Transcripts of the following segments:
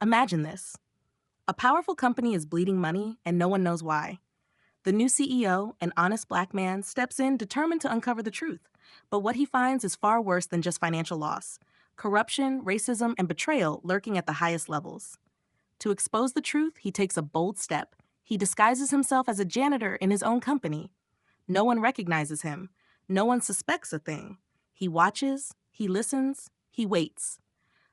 Imagine this. A powerful company is bleeding money and no one knows why. The new CEO, an honest black man, steps in determined to uncover the truth. But what he finds is far worse than just financial loss. Corruption, racism, and betrayal lurking at the highest levels. To expose the truth, he takes a bold step. He disguises himself as a janitor in his own company. No one recognizes him. No one suspects a thing. He watches, he listens, he waits.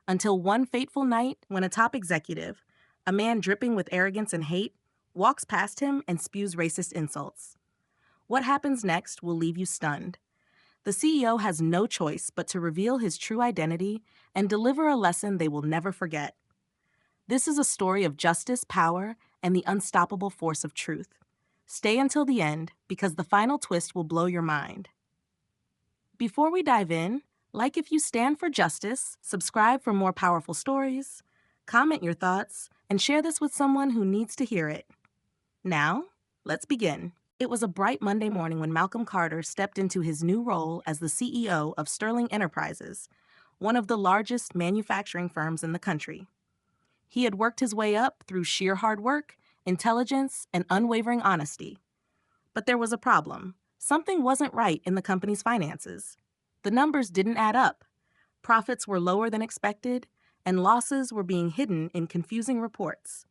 Until one fateful night when a top executive, a man dripping with arrogance and hate, walks past him and spews racist insults. What happens next will leave you stunned. The CEO has no choice but to reveal his true identity and deliver a lesson they will never forget. This is a story of justice, power, and the unstoppable force of truth. Stay until the end because the final twist will blow your mind. Before we dive in, like if you stand for justice, subscribe for more powerful stories, comment your thoughts, and share this with someone who needs to hear it. Now, let's begin. It was a bright Monday morning when Malcolm Carter stepped into his new role as the CEO of Sterling Enterprises, one of the largest manufacturing firms in the country. He had worked his way up through sheer hard work, intelligence, and unwavering honesty. But there was a problem. Something wasn't right in the company's finances. The numbers didn't add up. Profits were lower than expected, and losses were being hidden in confusing reports.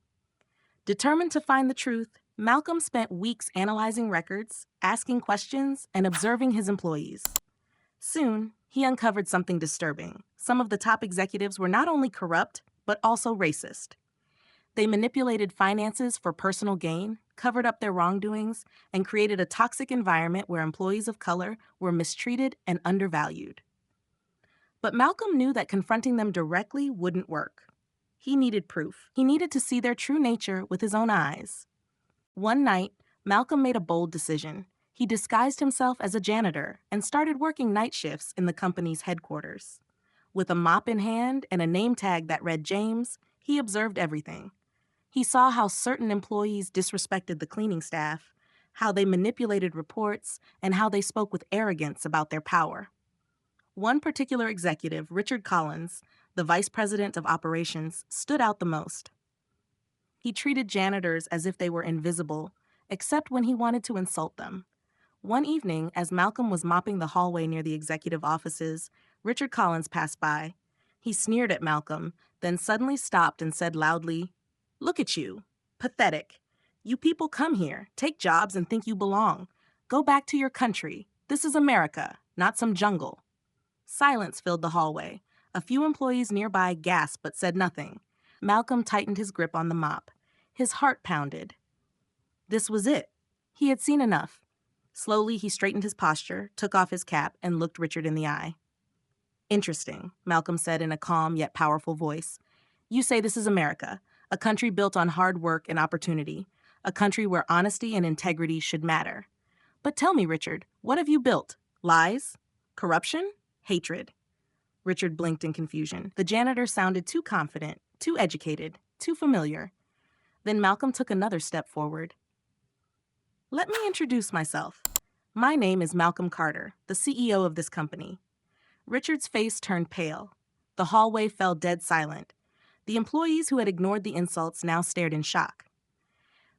Determined to find the truth, Malcolm spent weeks analyzing records, asking questions, and observing his employees. Soon, he uncovered something disturbing. Some of the top executives were not only corrupt, but also racist. They manipulated finances for personal gain, covered up their wrongdoings, and created a toxic environment where employees of color were mistreated and undervalued. But Malcolm knew that confronting them directly wouldn't work. He needed proof. He needed to see their true nature with his own eyes. One night, Malcolm made a bold decision. He disguised himself as a janitor and started working night shifts in the company's headquarters. With a mop in hand and a name tag that read James, he observed everything. He saw how certain employees disrespected the cleaning staff, how they manipulated reports, and how they spoke with arrogance about their power. One particular executive, Richard Collins, the vice president of operations, stood out the most. He treated janitors as if they were invisible, except when he wanted to insult them. One evening, as Malcolm was mopping the hallway near the executive offices, Richard Collins passed by. He sneered at Malcolm, then suddenly stopped and said loudly, "Look at you. Pathetic. You people come here, take jobs, and think you belong. Go back to your country. This is America, not some jungle." Silence filled the hallway. A few employees nearby gasped but said nothing. Malcolm tightened his grip on the mop. His heart pounded. This was it. He had seen enough. Slowly, he straightened his posture, took off his cap, and looked Richard in the eye. "Interesting," Malcolm said in a calm yet powerful voice. "You say this is America, a country built on hard work and opportunity, a country where honesty and integrity should matter. But tell me, Richard, what have you built? Lies? Corruption? Hatred?" Richard blinked in confusion. The janitor sounded too confident, too educated, too familiar. Then Malcolm took another step forward. "Let me introduce myself. My name is Malcolm Carter, the CEO of this company." Richard's face turned pale. The hallway fell dead silent. The employees who had ignored the insults now stared in shock.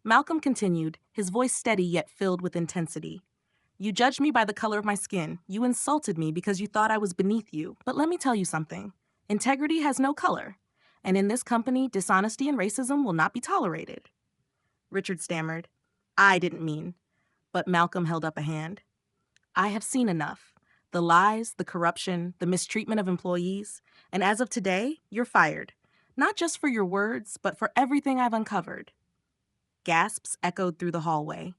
Malcolm continued, his voice steady yet filled with intensity. "You judged me by the color of my skin. You insulted me because you thought I was beneath you. But let me tell you something. Integrity has no color. And in this company, dishonesty and racism will not be tolerated." Richard stammered, "I didn't mean." But Malcolm held up a hand. "I have seen enough. The lies, the corruption, the mistreatment of employees. And as of today, you're fired. Not just for your words, but for everything I've uncovered." Gasps echoed through the hallway.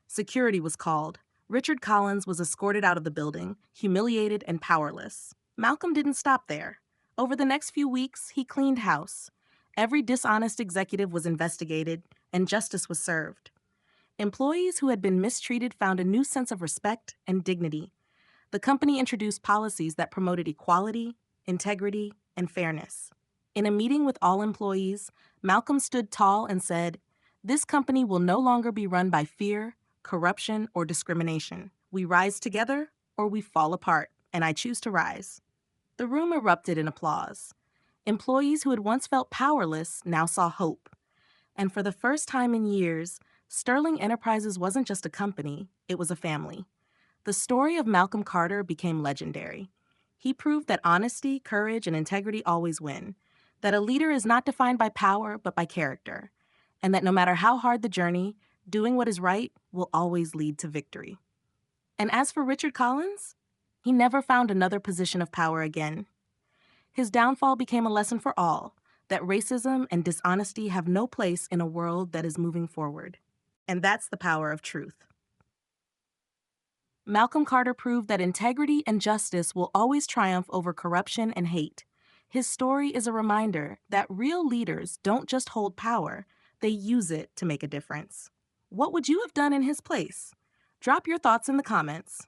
Security was called. Richard Collins was escorted out of the building, humiliated and powerless. Malcolm didn't stop there. Over the next few weeks, he cleaned house. Every dishonest executive was investigated, and justice was served. Employees who had been mistreated found a new sense of respect and dignity. The company introduced policies that promoted equality, integrity, and fairness. In a meeting with all employees, Malcolm stood tall and said, "This company will no longer be run by fear, corruption, or discrimination. We rise together or we fall apart, and I choose to rise." The room erupted in applause. Employees who had once felt powerless now saw hope. And for the first time in years, Sterling Enterprises wasn't just a company, it was a family. The story of Malcolm Carter became legendary. He proved that honesty, courage, and integrity always win, that a leader is not defined by power but by character, and that no matter how hard the journey, doing what is right will always lead to victory. And as for Richard Collins, he never found another position of power again. His downfall became a lesson for all that racism and dishonesty have no place in a world that is moving forward. And that's the power of truth. Malcolm Carter proved that integrity and justice will always triumph over corruption and hate. His story is a reminder that real leaders don't just hold power, they use it to make a difference. What would you have done in his place? Drop your thoughts in the comments.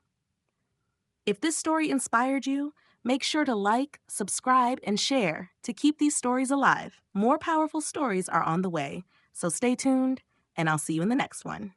If this story inspired you, make sure to like, subscribe, and share to keep these stories alive. More powerful stories are on the way, so stay tuned, and I'll see you in the next one.